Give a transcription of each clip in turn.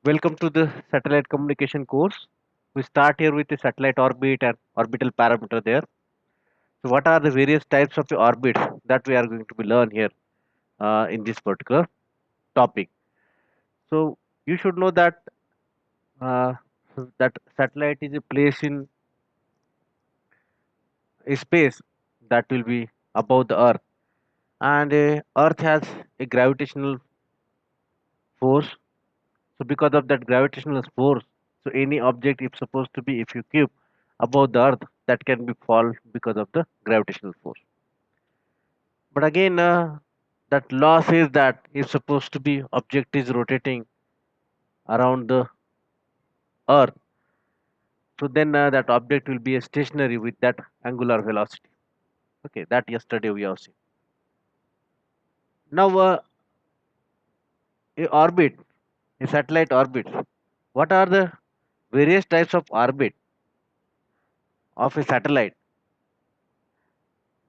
Welcome to the satellite communication course. We start here with the satellite orbit and orbital parameter there. So, what are the various types of the orbits that we are going to be learn here in this particular topic? So, you should know that uh, that satellite is a place in a space that will be above the Earth, and Earth has a gravitational force. So, because of that gravitational force, so any object, if supposed to be, if you keep above the Earth, that can be fall because of the gravitational force. But again, that law says that if supposed to be object is rotating around the Earth, so then that object will be a stationary with that angular velocity. Okay, that yesterday we have seen. Now, a orbit, a satellite orbit. What are the various types of orbit of a satellite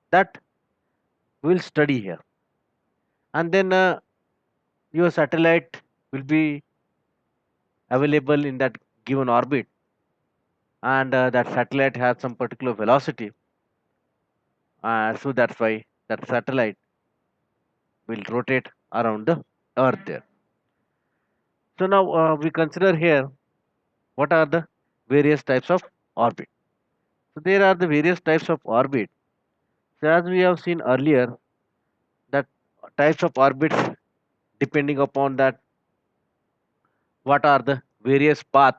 that we'll study here? And then your satellite will be available in that given orbit, and that satellite has some particular velocity, so that's why that satellite will rotate around the earth there. So now we consider here what are the various types of orbit. So there are the various types of orbit. So as we have seen earlier, that types of orbits, depending upon that what are the various uh,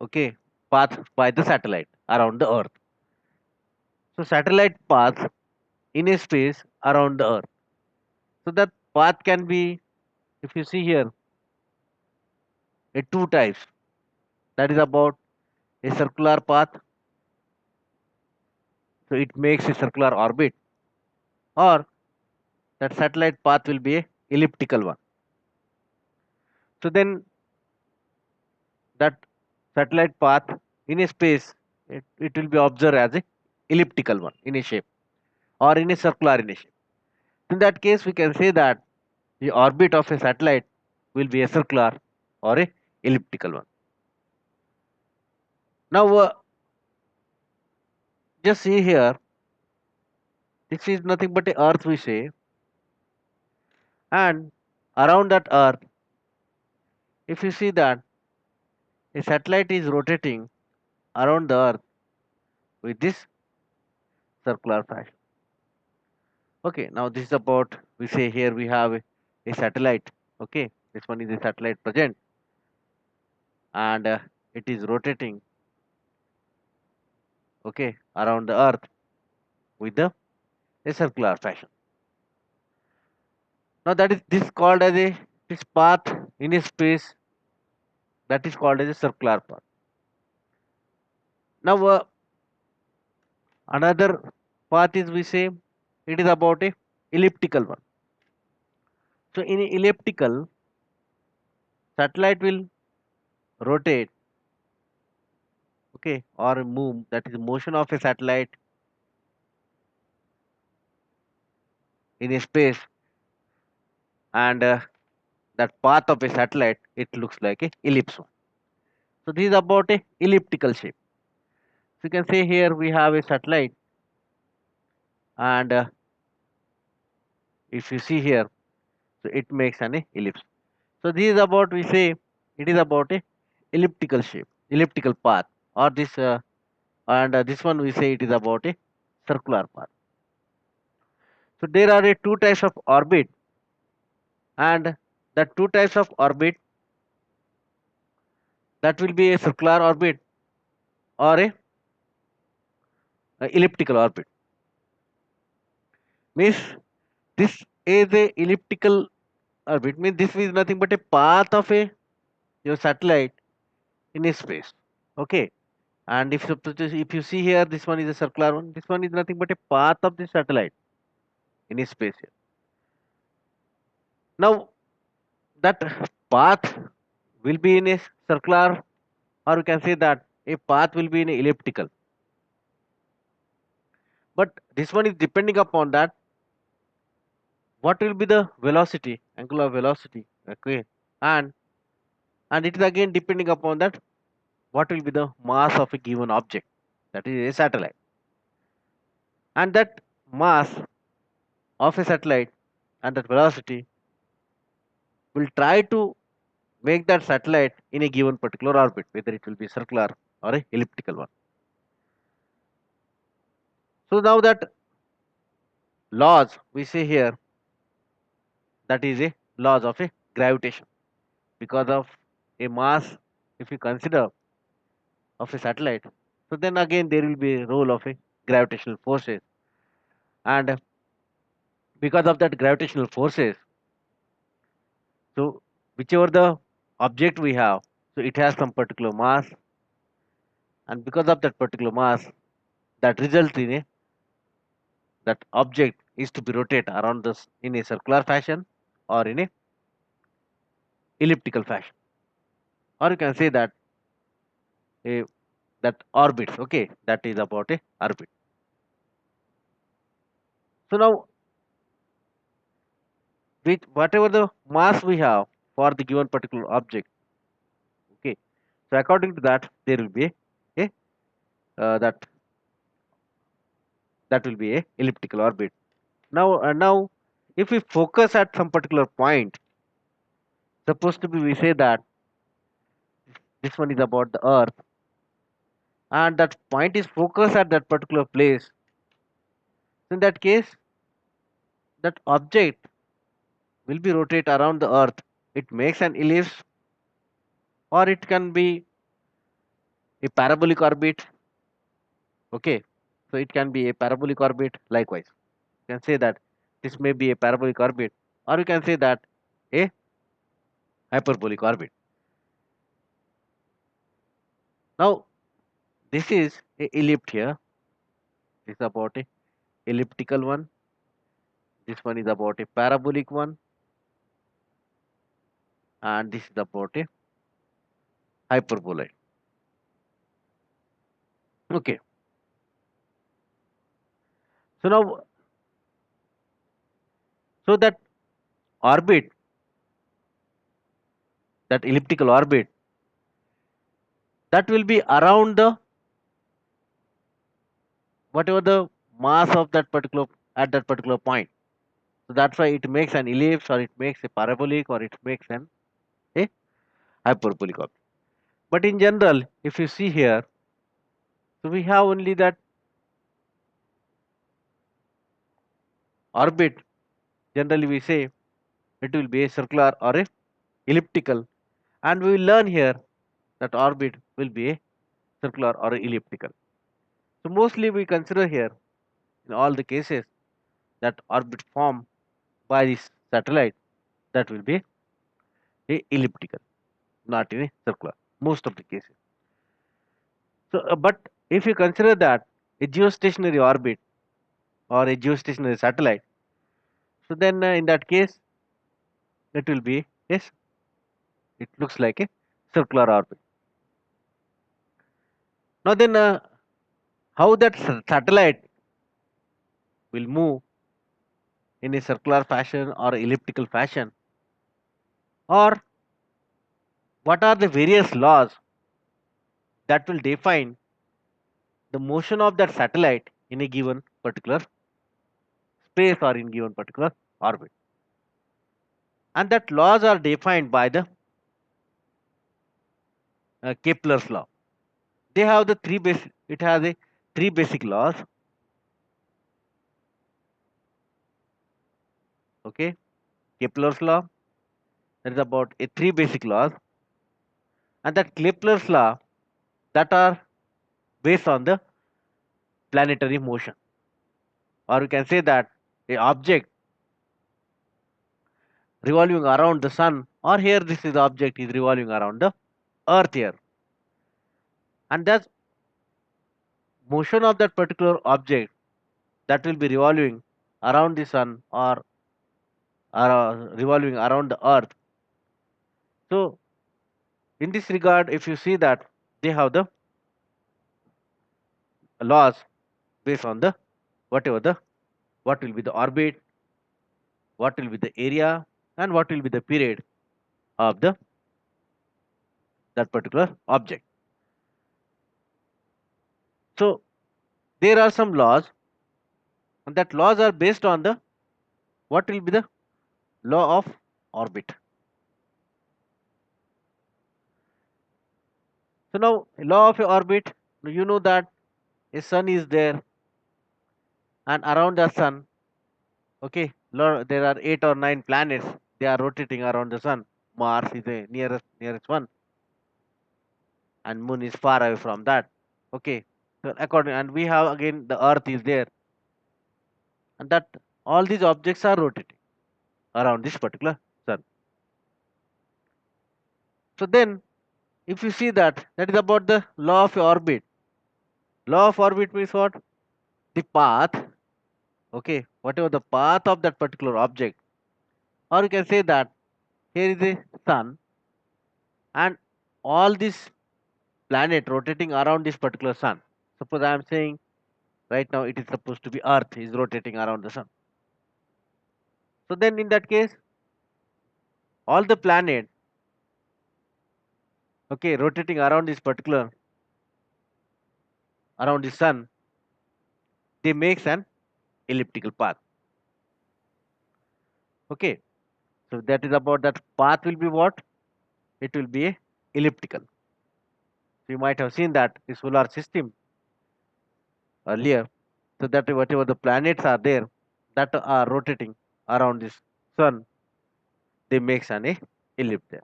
okay path by the satellite around the earth. So satellite paths in a space around the earth. So that path can be, if you see here, a two types. That is about a circular path, so it makes a circular orbit, or that satellite path will be a elliptical one. So then that satellite path in a space, it will be observed as a elliptical one in a shape, or in a circular in a shape. In that case, we can say that the orbit of a satellite will be a circular or a elliptical one. Now, just see here, this is nothing but a earth we say, and around that earth, if you see that a satellite is rotating around the earth with this circular fashion. Okay, now this is about, we say here we have a satellite. Okay, this one is a satellite present, and it is rotating, okay, around the earth with a circular fashion. Now that is this called as a, this path in a space, that is called as a circular path. Now another path is, we say, it is about a elliptical one. So in a elliptical, satellite will rotate, okay, or move, that is motion of a satellite in a space, and that path of a satellite, it looks like a ellipse one. So this is about a elliptical shape. So you can say here we have a satellite, and if you see here, so it makes an ellipse. So this is about, we say, it is about a elliptical shape, elliptical path, or this and this one we say it is about a circular path. So there are two types of orbit, and the two types of orbit, that will be a circular orbit or a elliptical orbit. Means this is a elliptical orbit, means this is nothing but a path of a your satellite in a space. Okay, and if you see here, this one is a circular one. This one is nothing but a path of the satellite in a space here. Now that path will be in a circular, or we can say that a path will be in a elliptical. But this one is depending upon that what will be the velocity, angular velocity. Okay, and it is again depending upon that what will be the mass of a given object, that is a satellite, and that mass of a satellite and that velocity will try to make that satellite in a given particular orbit, whether it will be circular or a elliptical one. So now that laws we say here, that is a laws of a gravitation, because of a mass, if you consider, of a satellite, so then again there will be a role of a gravitational forces, and because of that gravitational forces, so whichever the object we have, so it has some particular mass, and because of that particular mass, that results in a that object is to be rotate around this in a circular fashion or in a elliptical fashion, or you can say that a that orbits, okay, that is about a orbit. So now with whatever the mass we have for the given particular object, okay, so according to that there will be a that will be a elliptical orbit. Now if we focus at some particular point, supposed to be we say that this one is about the earth, and that point is focused at that particular place. So in that case, that object will be rotate around the earth. It makes an ellipse, or it can be a parabolic orbit, okay, so it can be a parabolic orbit. Likewise, you can say that this may be a parabolic orbit, or you can say that a hyperbolic orbit. Now this is a ellipse here. This is about a elliptical one. This one is about a parabolic one, and this is about a hyperboloid. Okay, so now, so that orbit, that elliptical orbit, that will be around the whatever the mass of that particular at that particular point. So that's why it makes an ellipse, or it makes a parabolic, or it makes an a hyperbolic object. But in general, if you see here, so we have only that orbit. Generally, we say it will be a circular or a elliptical, and we will learn here that orbit will be a circular or a elliptical. So mostly we consider here in all the cases that orbit formed by this satellite, that will be a elliptical, not in a circular. Most of the cases. So, but if you consider that a geostationary orbit or a geostationary satellite, so then in that case it will be, yes, it looks like a circular orbit. Now then, how that satellite will move in a circular fashion or elliptical fashion, or what are the various laws that will define the motion of that satellite in a given particular space or in given particular orbit, and that laws are defined by the Kepler's law. They have the three basic. It has a three basic laws. Okay, Kepler's law. That is about a three basic laws, and that Kepler's law, that are based on the planetary motion, or we can say that a object revolving around the sun, or here this is the object is revolving around the earth here, and that motion of that particular object that will be revolving around the sun, or revolving around the earth. So in this regard, if you see that they have the laws based on the whatever the what will be the orbit, what will be the area, and what will be the period of the that particular object. So there are some laws, and that laws are based on the what will be the law of orbit. So now law of a orbit, you know that a sun is there, and around the sun, okay, there are 8 or 9 planets. They are rotating around the sun. Mars is the nearest one, and Moon is far away from that. Okay, so according, and we have again the Earth is there, and that all these objects are rotating around this particular sun. So then, if you see that, that is about the law of orbit. Law of orbit means what? The path, okay, whatever the path of that particular object, or you can say that here is the sun, and all this planet rotating around this particular sun. Suppose I am saying right now it is supposed to be Earth is rotating around the sun. So then in that case, all the planet, okay, rotating around this particular around the sun, they makes an elliptical path. Okay, so that is about that path will be what? It will be a elliptical. So you might have seen that the solar system earlier. So that whatever the planets are there that are rotating around this sun, they makes an ellipse there.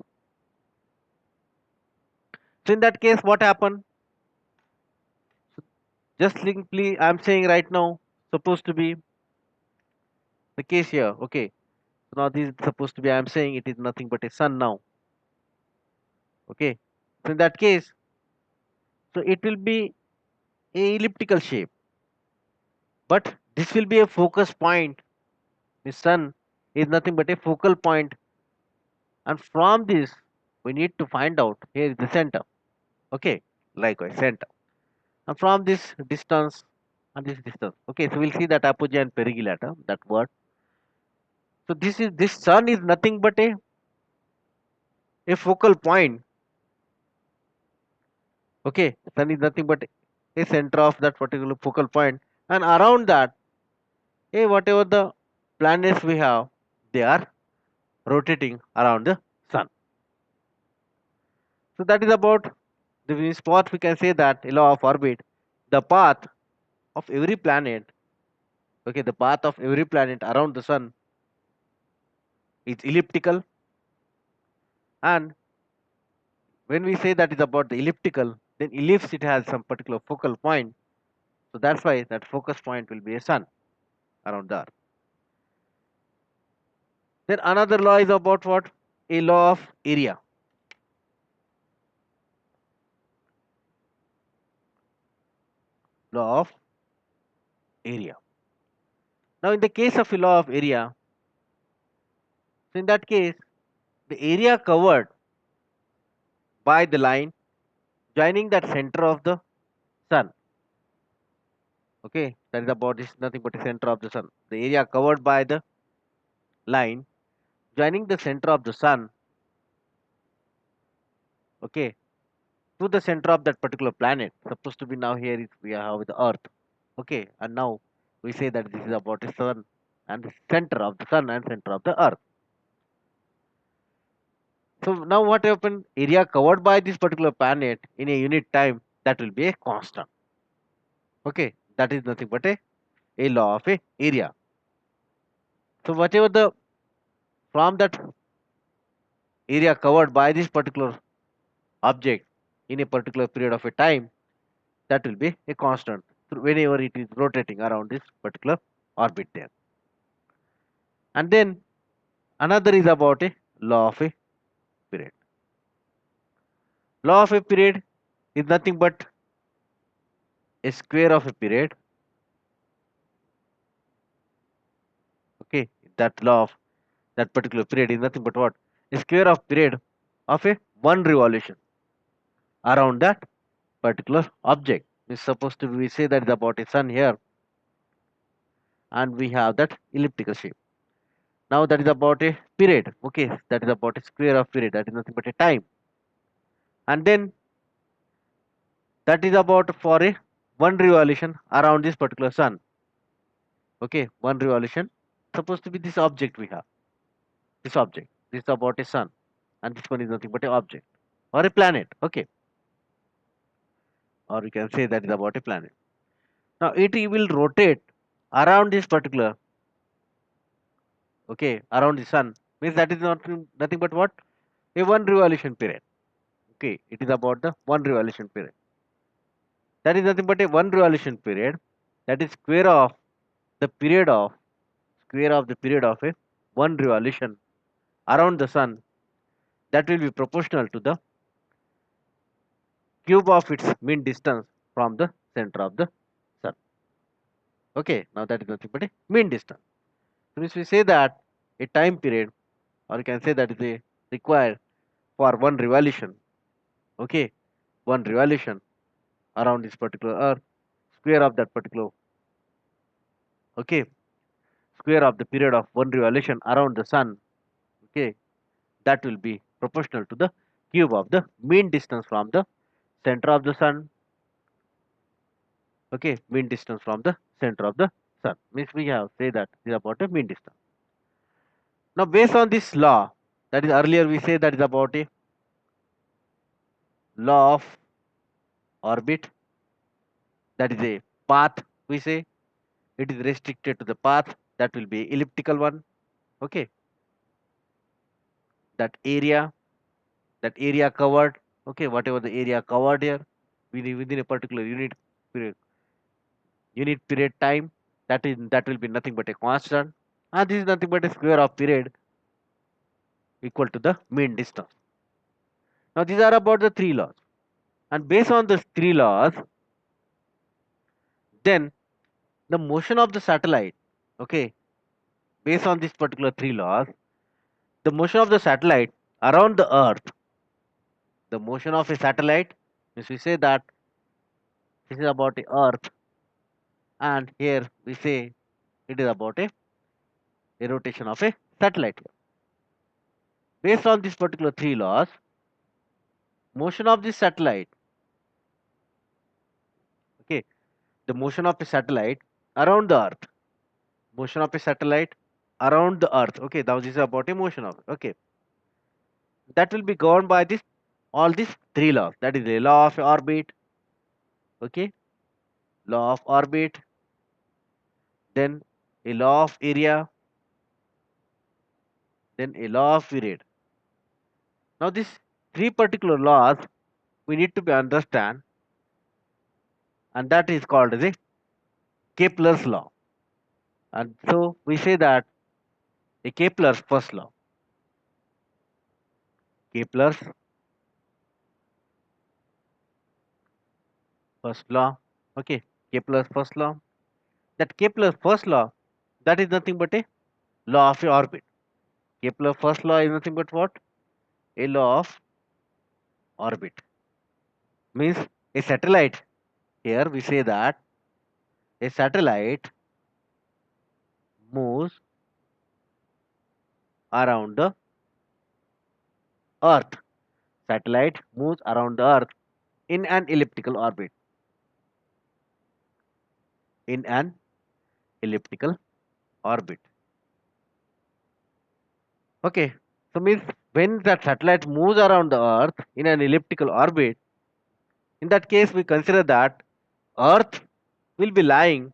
So in that case, what happened? Just simply, I'm saying right now, supposed to be the case here. Okay, so now this is supposed to be. I'm saying it is nothing but a sun now. Okay, so in that case, so it will be a elliptical shape, but this will be a focus point. The sun is nothing but a focal point, and from this we need to find out here is the center. Okay, likewise center, and from this distance and this distance. Okay, so we'll see that apogee and perigee later. That word. So this sun is nothing but a focal point. Okay, sun is nothing but a center of that particular focal point, and around that, whatever the planets we have, they are rotating around the sun. So that is about the spot. We can say that a law of orbit, the path of every planet. Okay, the path of every planet around the sun is elliptical, and when we say that is about the elliptical, then ellipse it has some particular focal point. So that's why that focus point will be a sun around the earth. Then another law is about what? A law of area. Law of area. Now in the case of a law of area, so in that case, the area covered by the line joining that center of the sun. Okay, that is about this nothing but the center of the sun. The area covered by the line joining the center of the sun, okay, to the center of that particular planet. Supposed to be now here is we have the earth. Okay, and now we say that this is about the sun and the center of the sun and center of the earth. So now what happened? Area covered by this particular planet in a unit time, that will be a constant. Okay, that is nothing but a law of a area. So whatever the from that area covered by this particular object in a particular period of a time, that will be a constant whenever it is rotating around this particular orbit there. And then another is about a law of a period. Law of a period is nothing but a square of a period. Okay, that law of that particular period is nothing but what? A square of period of a one revolution around that particular object. Is supposed to be, we say that is about a sun here, and we have that elliptical shape. Now that is about a period. Okay, that is about a square of period. That is nothing but a time. And then that is about for a one revolution around this particular sun. Okay, one revolution supposed to be this object we have. This object. This is about a sun, and this one is nothing but a object or a planet. Okay, or we can say that is about a planet. Now it will rotate around this particular, okay, around the sun, means that is nothing but what, a one revolution period. Okay, it is about the one revolution period. That is nothing but a one revolution period. That is square of the period of a one revolution around the sun. That will be proportional to the cube of its mean distance from the center of the sun. Okay, now that is nothing but a mean distance. So if we say that a time period, or you can say that is a required for one revolution, okay, one revolution around this particular earth, square of that particular, okay, square of the period of one revolution around the sun, okay, that will be proportional to the cube of the mean distance from the center of the sun, okay, mean distance from the center of the sun, means we have say that is about a mean distance. Now based on this law, that is earlier we say that is about a law of orbit, that is a path, we say it is restricted to the path, that will be elliptical one. Okay, that area, that area covered, okay, whatever the area covered here within a particular unit period time, that will be nothing but a constant, and this is nothing but a square of period equal to the mean distance. Now these are about the three laws, and based on the three laws, then the motion of the satellite, okay, based on this particular three laws, the motion of the satellite around the earth, the motion of a satellite, means we say that this is about the earth, and here we say it is about a rotation of a satellite. Based on this particular three laws, motion of the satellite, okay, the motion of a satellite around the earth, motion of a satellite around the earth, okay, now this is about a motion of it, okay, that will be governed by this all these three laws, that is the law of orbit, okay, law of orbit, then a law of area, then a law of period. Now these three particular laws we need to be understand, and that is called as a Kepler's law. And so we say that a Kepler's first law, Kepler's first law, okay, Kepler's first law. That Kepler's first law, that is nothing but a law of a orbit. Kepler's first law is nothing but what? A law of orbit. Means a satellite. Here we say that a satellite moves around the Earth. Satellite moves around the Earth in an elliptical orbit. In an elliptical orbit. Okay. So means when that satellite moves around the Earth in an elliptical orbit, in that case we consider that Earth will be lying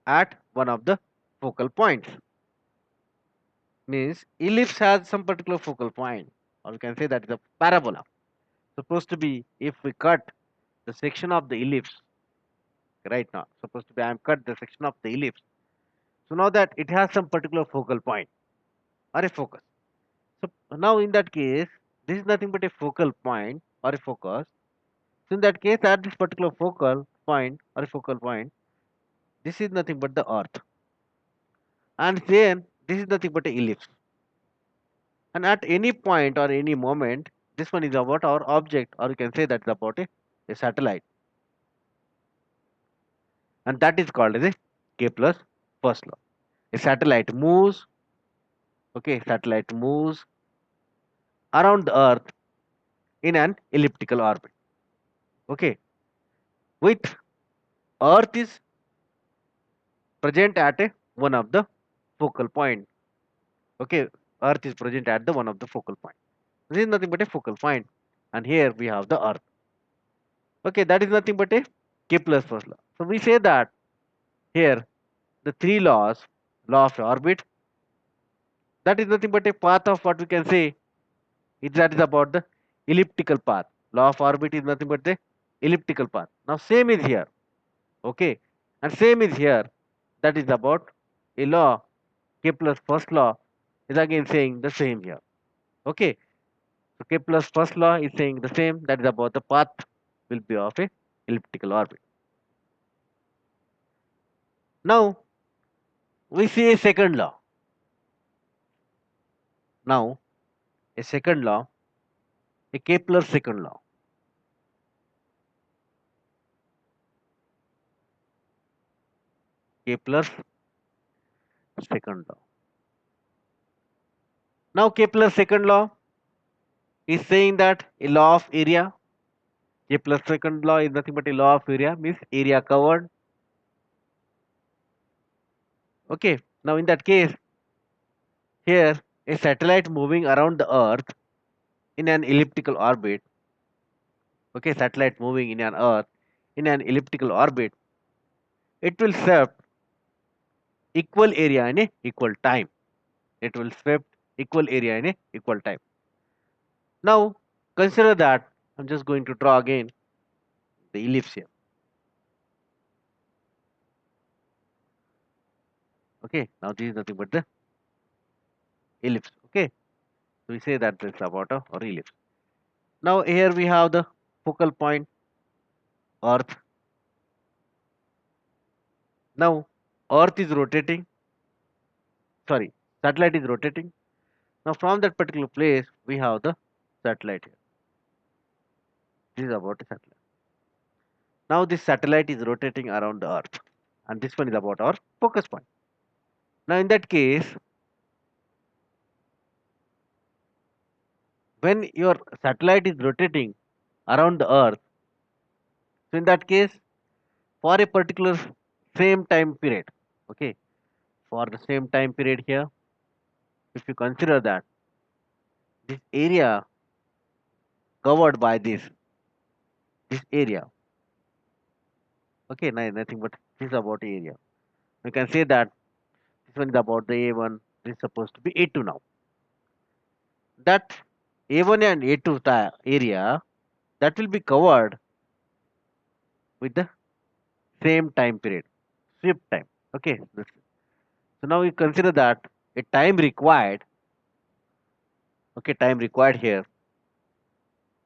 at one of the focal points. Means ellipse has some particular focal point, or we can say that is a parabola. Supposed to be, if we cut the section of the ellipse right now, supposed to be I am cut the section of the ellipse. So now that it has some particular focal point or a focus. So now in that case, this is nothing but a focal point or a focus. So in that case, at this particular focal point or a focal point, this is nothing but the earth. And then this is nothing but a ellipse. And at any point or any moment, this one is about our object, or you can say that is about a satellite. And that is called as a Kepler's first law. A satellite moves Okay, satellite moves around the Earth in an elliptical orbit. Okay, with Earth is present at one of the focal point. Okay, Earth is present at the one of the focal point. This is nothing but a focal point, and here we have the Earth. Okay, that is nothing but a Kepler's first law. So we say that here the three laws, law of orbit, that is nothing but a path of what we can say that is about the elliptical path. Law of orbit is nothing but the elliptical path. Now same is here. Okay, and same is here. That is about a law. Kepler's first law is again saying the same here. Okay, so Kepler's first law is saying the same. That is about the path will be of a elliptical orbit. Now we see a second law. Now a second law, a Kepler's second law. Kepler's second law. Now Kepler's second law is saying that a law of area. Kepler's second law is nothing but a law of area, means area covered. Okay. Now in that case, here a satellite moving around the Earth in an elliptical orbit. Okay, satellite moving in an Earth in an elliptical orbit, it will swept equal area in a equal time. It will swept equal area in a equal time. Now consider that I'm just going to draw again the ellipse here. Okay, now this is nothing but the ellipse. Okay, so we say that this is about a or ellipse. Now here we have the focal point Earth. Now Earth is rotating. Sorry, satellite is rotating. Now from that particular place we have the satellite here. This is about a satellite. Now this satellite is rotating around the Earth, and this one is about our focus point. Now in that case, when your satellite is rotating around the Earth, so in that case, for a particular same time period, okay, for the same time period here, if you consider that this area covered by this area, okay, nothing but this is about area. You can say that this one is about the A1. This is supposed to be A2 now. That A1 and A2 area that will be covered with the same time period, sweep time. Okay. So now we consider that a time required. Okay, time required here.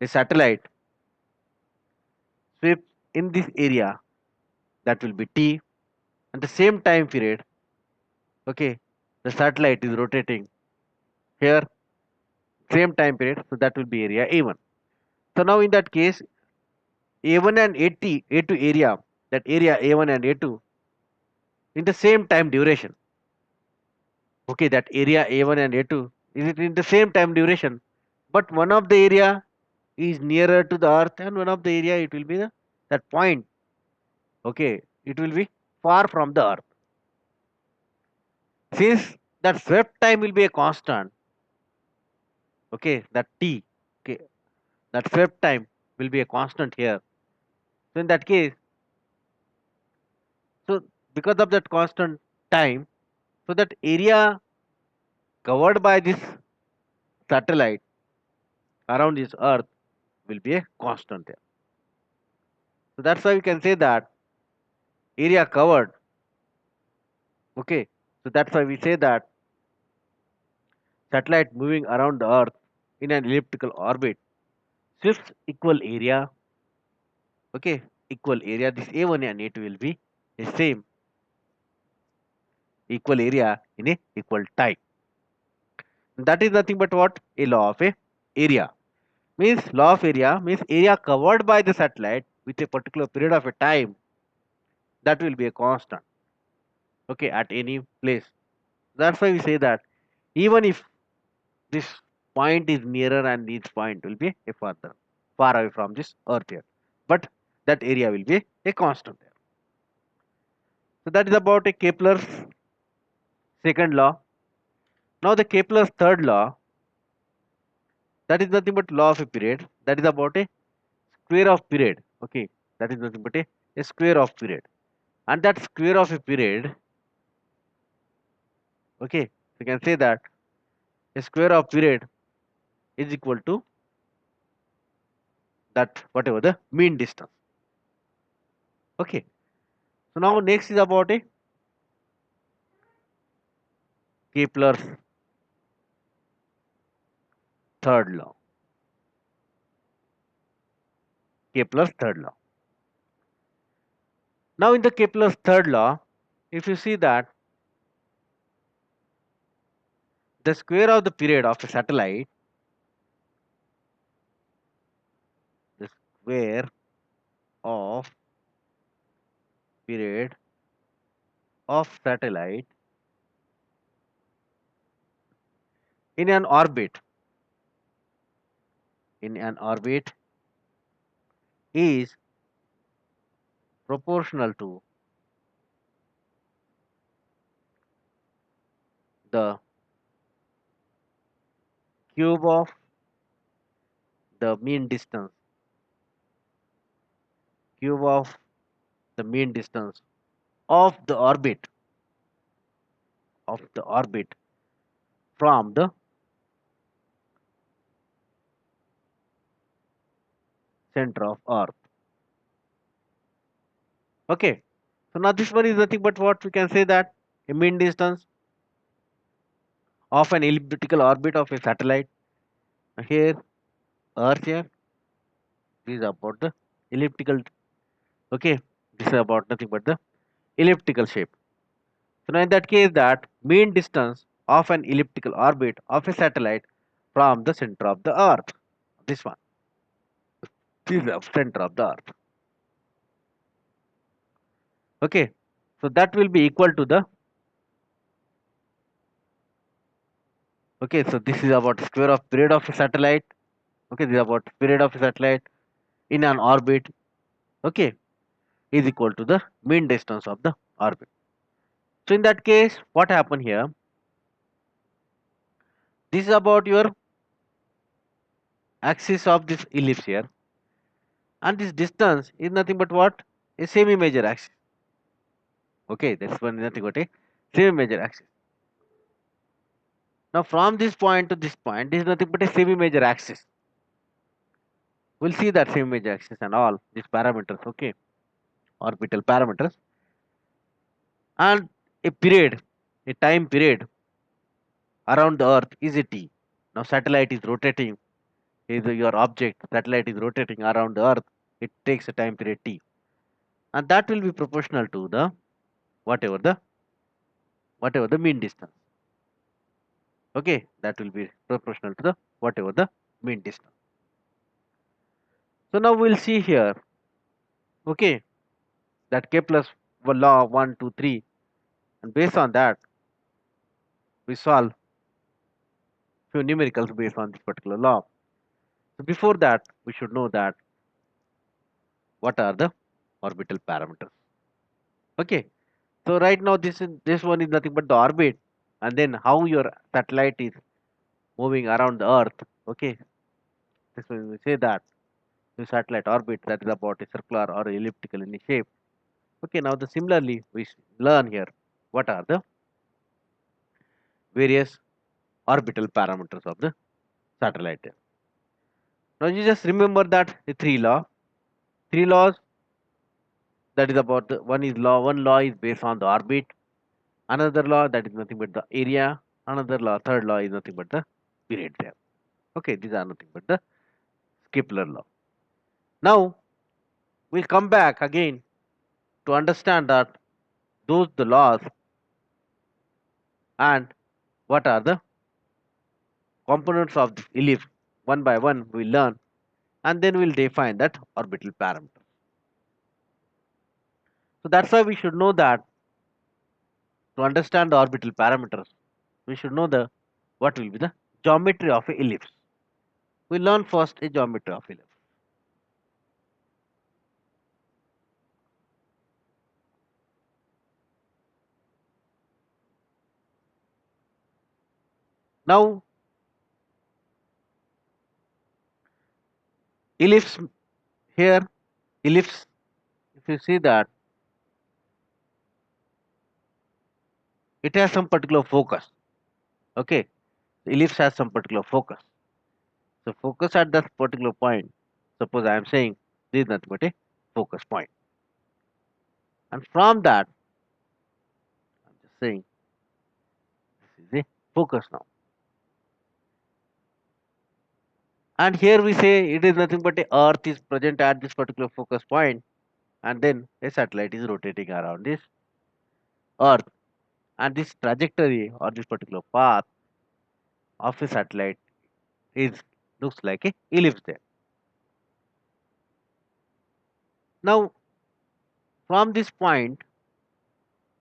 A satellite sweeps in this area that will be T, and the same time period. Okay, the satellite is rotating here, same time period. So that will be area A1. So now in that case, A1 and A2 area, that area A1 and A2 in the same time duration. Okay, that area A1 and A2 is it in the same time duration, but one of the area is nearer to the Earth, and one of the area it will be that point. Okay, it will be far from the Earth. Since that swept time will be a constant, okay, that T, okay, that swept time will be a constant here. So in that case, so because of that constant time, so that area covered by this satellite around this Earth will be a constant there. So that's why we can say that area covered. Okay, so that's why we say that satellite moving around the Earth in an elliptical orbit shifts equal area. Okay, equal area. This A1 and A2 will be the same equal area in a equal time. That is nothing but what a law of a area means. Law of area means area covered by the satellite with a particular period of a time that will be a constant. Okay, at any place. That's why we say that even if this point is nearer and this point will be a far away from this earth here, but that area will be a constant there. So that is about a Kepler's second law. Now the Kepler's third law, that is nothing but law of a period, that is about a square of period. Okay, that is nothing but a square of period, and that square of a period, okay, you can say that a square of period is equal to that whatever the mean distance. Okay, so now next is about a Kepler's third law. Kepler's third law. Now in the Kepler's third law, if you see that the square of the period of a satellite, the square of period of satellite in an orbit, in an orbit is proportional to the cube of the mean distance, cube of the mean distance of the orbit, of the orbit from the center of earth. Okay, so now this one is nothing but what we can say that a mean distance of an elliptical orbit of a satellite. Here earth here, this is about the elliptical. Okay, this is about nothing but the elliptical shape. So now in that case, that mean distance of an elliptical orbit of a satellite from the center of the earth, this one, this is the center of the earth. Okay, so that will be equal to the, okay, so this is about square of period of a satellite. Okay, this is about period of a satellite in an orbit. Okay, is equal to the mean distance of the orbit. So in that case, what happened here? This is about your axis of this ellipse here, and this distance is nothing but what? A semi-major axis. Okay, that's one nothing but a semi-major axis. Now from this point to this point, this is nothing but a semi-major axis. We'll see that semi-major axis and all these parameters. Okay, orbital parameters, and a period, a time period around the Earth is a t. Now satellite is rotating. Is your object satellite is rotating around the Earth. It takes a time period t, and that will be proportional to the whatever the whatever the mean distance. Okay, that will be proportional to the whatever the mean distance. So now we'll see here. Okay, that Kepler's law 1, 2, 3, and based on that we solve few numericals based on this particular law. So before that, we should know that what are the orbital parameters. Okay, so right now this one is nothing but the orbit, and then how your satellite is moving around the Earth. Okay, this one we say that the satellite orbit, that is about a circular or elliptical in shape. Okay, now the similarly we learn here what are the various orbital parameters of the satellite. Now you just remember that the three laws, that is about the one law is based on the orbit, another law that is nothing but the area, another law, third law is nothing but the period there. Okay, these are nothing but the Kepler law. Now we'll come back again to understand that those the laws and what are the components of this ellipse. One by one we'll learn, and then we'll define that orbital parameter. So that's why we should know that to understand the orbital parameters, we should know the what will be the geometry of a ellipse. We learn first a geometry of ellipse. Now, ellipse here, ellipse, if you see that, it has some particular focus. Okay, the ellipse has some particular focus. So focus at that particular point. Suppose I am saying this is nothing but a focus point, and from that I'm just saying this is a focus now. And here we say it is nothing but a Earth is present at this particular focus point, and then a satellite is rotating around this Earth, and this trajectory or this particular path of a satellite is looks like a ellipse there. Now from this point,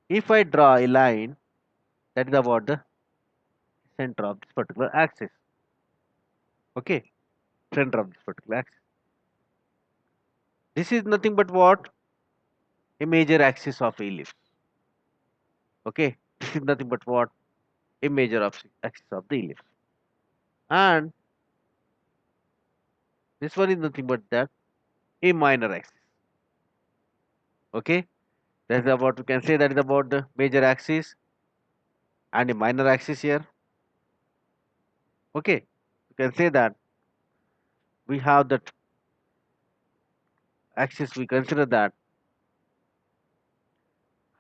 if I draw a line that is about the center of this particular axis, okay, center of this particular axis, this is nothing but what, a major axis of ellipse. Okay, this is nothing but what, a major axis of the ellipse, and this one is nothing but that, a minor axis. Okay, that is about, we can say that is about the major axis and a minor axis here. Okay, you can say that we have that axis, we consider that,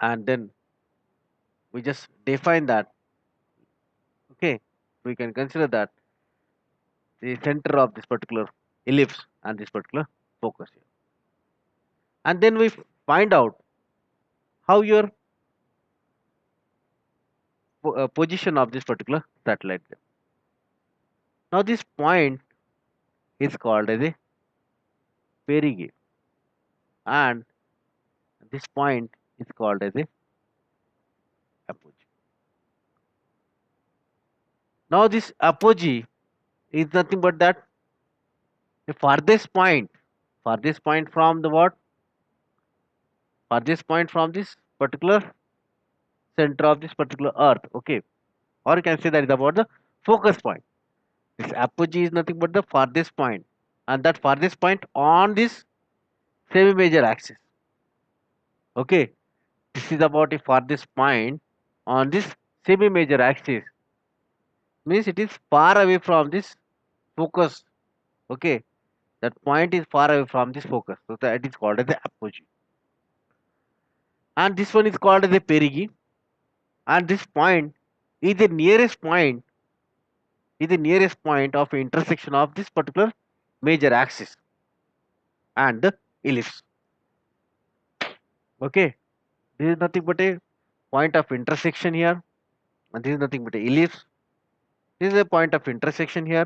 and then we just define that. Okay, we can consider that the center of this particular ellipse and this particular focus here, and then we find out how your position of this particular satellite there. Now this point is called as a perigee, and this point is called as a apogee. Now this apogee is nothing but that, the farthest point from the what, farthest point from this particular center of this particular earth. Okay, or you can say that is about the focus point. This apogee is nothing but the farthest point, and that farthest point on this semi-major axis. Okay, this is about a farthest point on this semi-major axis. Means it is far away from this focus. Okay, that point is far away from this focus, so that is called as the apogee. And this one is called as a perigee. And this point is the nearest point, of intersection of this particular major axis and the ellipse. Okay, this is nothing but a point of intersection here, and this is nothing but a ellipse. This is a point of intersection here,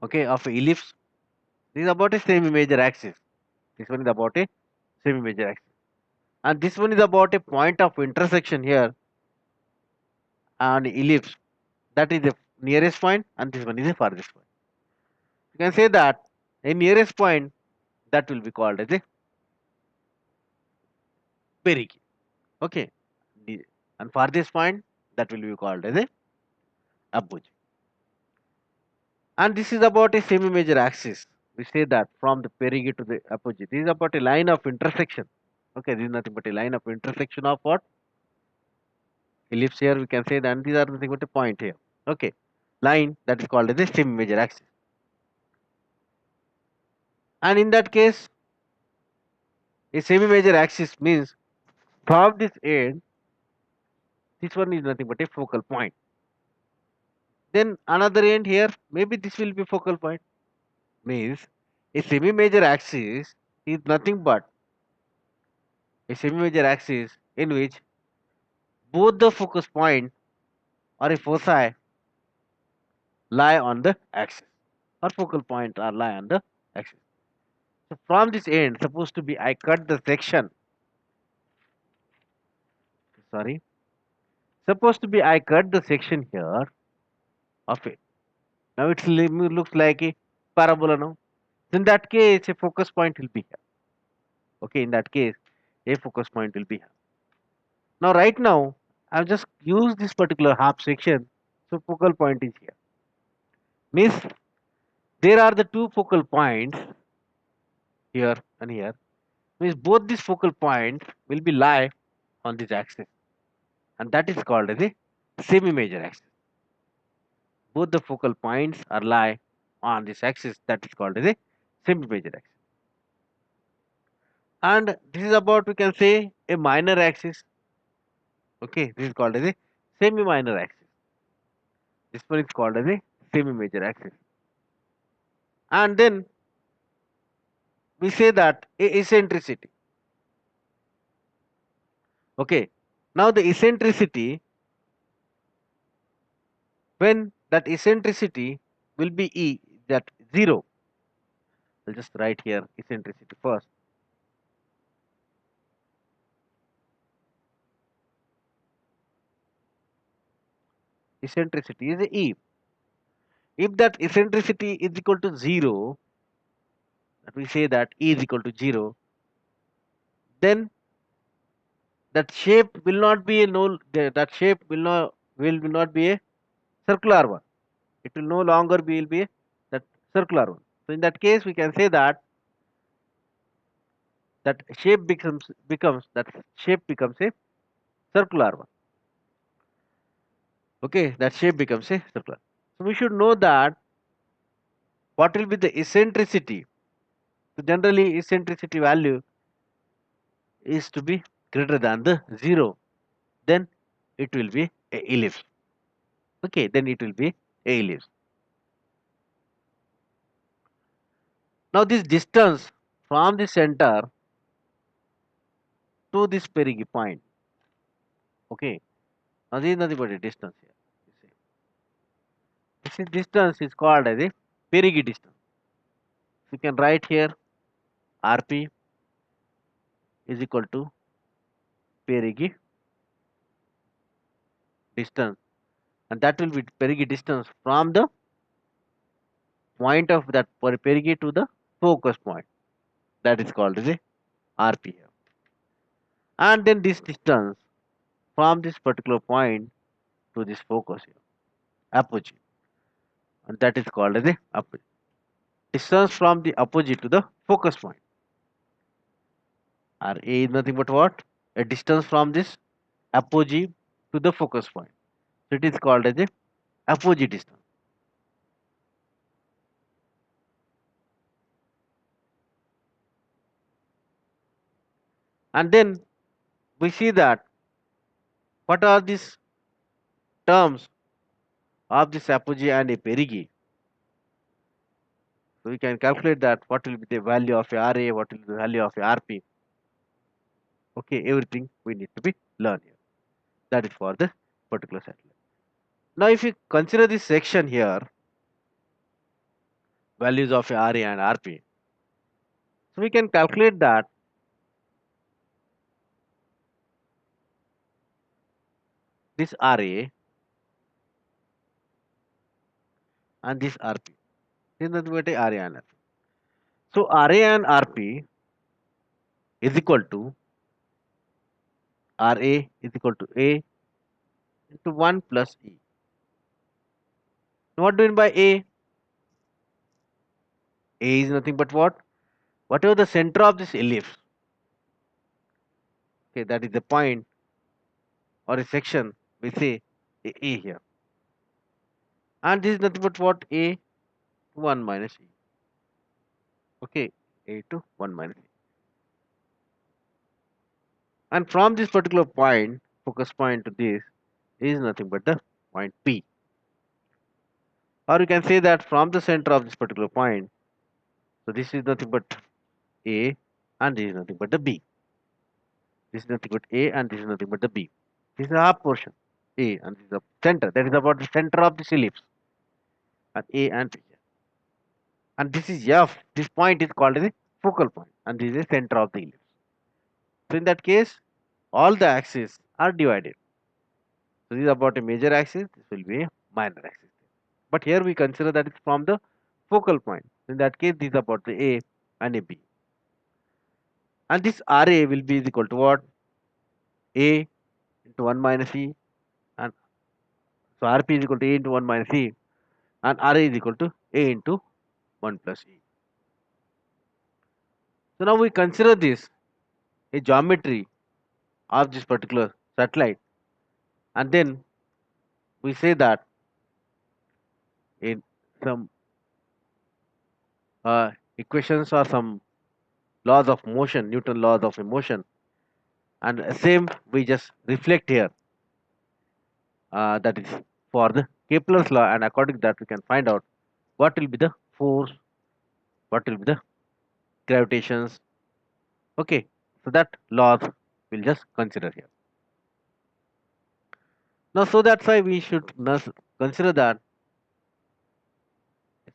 okay, of a ellipse. This is about a semi-major axis. This one is about a semi-major axis, and this one is about a point of intersection here and ellipse. That is the nearest point, and this one is the farthest point. You can say that a nearest point, that will be called as a perigee. Okay, the- and farthest point, that will be called as a apogee. And this is about a semi-major axis. We say that from the perigee to the apogee, this is about a line of intersection. Okay, this is nothing but a line of intersection of what, ellipse here. We can say that, and these are nothing but a point here. Okay, line that is called as a semi-major axis. And in that case, a semi-major axis means from this end, this one is nothing but a focal point. Then another end here, maybe this will be focal point. Means a semi-major axis is nothing but a semi-major axis in which both the focus point or a foci lie on the axis, or focal point are lie on the axis. So from this end, supposed to be I cut the section. Sorry, supposed to be I cut the section here, of it. Now it looks like a parabola now. In that case, a focus point will be here. Okay, in that case, a focus point will be here. Now, right now, I've just used this particular half section, so focal point is here. Means there are the two focal points here and here. Means both these focal points will be lie on this axis, and that is called as a semi-major axis. Both the focal points are lie on this axis, that is called as a semi-major axis. And this is about, we can say, a minor axis. Okay, this is called as a semi-minor axis. This one is called as a semi-major axis. And then we say that a eccentricity. Okay, now the eccentricity, when that eccentricity will be E, that 0. I'll just write here eccentricity first. Eccentricity is E. If that eccentricity is equal to 0, that we say that E is equal to 0, then that shape will not be a null, that shape will not be a circular one. It will no longer be will be a that circular one. So in that case, we can say that that shape becomes a circular one. Okay, that shape becomes a circular. So we should know that what will be the eccentricity. So generally, eccentricity value is to be greater than the 0. Then it will be a ellipse. Okay, then it will be a ellipse. Now this distance from the center to this perigee point. Okay, now this is nothing but a distance here. You see. This distance is called as a perigee distance. You can write here RP is equal to perigee distance, and that will be perigee distance from the point of that perigee to the focus point. That is called as a RP here. And then this distance from this particular point to this focus here, apogee, and that is called as a apogee. Distance from the apogee to the focus point. RA is nothing but what? A distance from this apogee to the focus point. So it is called as a apogee distance. And then we see that what are these terms of this apogee and a perigee. So we can calculate that what will be the value of a RA, what will be the value of a RP. Okay, everything we need to be learned here. That is for the particular satellite. Now, if you consider this section here, values of a RA and RP, so we can calculate that this RA and this RP. This is nothing but a RA and RP. So RA and RP is equal to RA is equal to A into 1 plus E. Now what do you mean by A? A is nothing but what? Whatever the center of this ellipse, okay, that is the point or a section, we say A here. And this is nothing but what? A 1 minus E. Okay, A to 1 minus E. And from this particular point, focus point to this is nothing but the point P. Or you can say that from the center of this particular point, so this is nothing but A and this is nothing but the B. This is nothing but A and this is nothing but the B. This is a half portion A and this is the center. That is about the center of this ellipse. And A and B. And this is F. This point is called as a focal point and this is the center of the ellipse. So in that case, all the axes are divided. So this is about a major axis, this will be a minor axis. But here we consider that it's from the focal point. In that case, this is about the A and a B. And this RA will be equal to what? A into 1 minus E, and so RP is equal to A into 1 minus E, and RA is equal to A into 1 plus E. So now we consider this a geometry of this particular satellite, and then we say that in some equations or some laws of motion, Newton laws of motion, and same we just reflect here, that is for the Kepler's law, and according to that we can find out what will be the force, what will be the gravitations. Okay, so that laws we'll just consider here. Now, so that's why we should consider that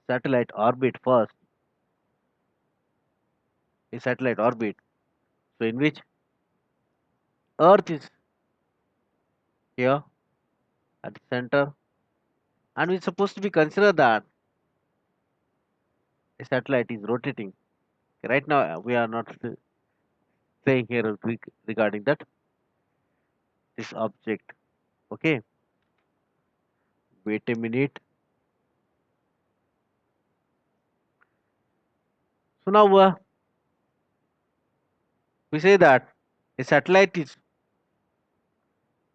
satellite orbit first, a satellite orbit, so in which Earth is here at the center, and we're supposed to be consider that a satellite is rotating. Right now, we are not saying here regarding that this object. Okay, wait a minute. So now we say that a satellite is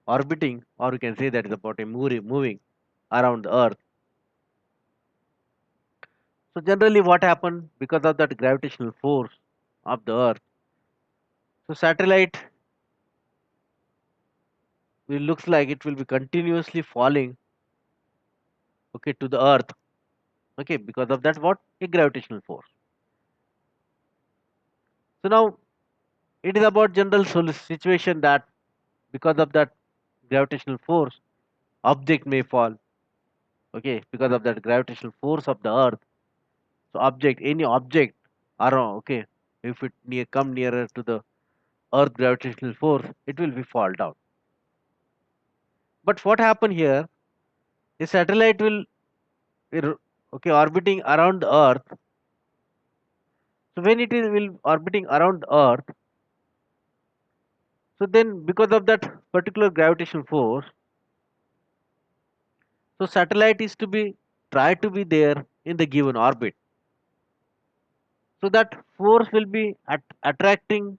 orbiting, or we can say that is about a moving around the Earth. So generally, what happened because of that gravitational force of the Earth? So satellite will looks like it will be continuously falling, okay, to the Earth. Okay, because of that what a gravitational force. So now it is about general situation that because of that gravitational force, object may fall. Okay, because of that gravitational force of the Earth. So object, any object around, okay, if it come nearer to the Earth gravitational force, it will be fall down. But what happen here? A satellite will okay orbiting around the Earth. So when it is will orbiting around the Earth, so then because of that particular gravitational force, so satellite is to be try to be there in the given orbit. So that force will be attracting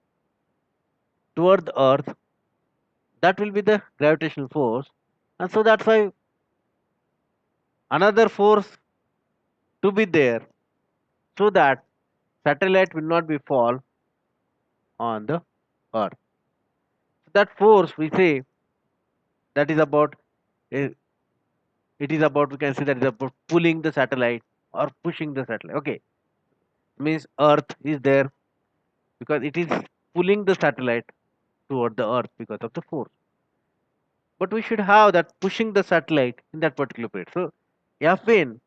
toward the Earth. That will be the gravitational force, and so that's why another force to be there, so that satellite will not be fall on the Earth. So that force we say that is about eh, it is about we can say that is about pulling the satellite or pushing the satellite. Okay, means Earth is there because it is pulling the satellite toward the Earth because of the force. But we should have that pushing the satellite in that particular period. So Fn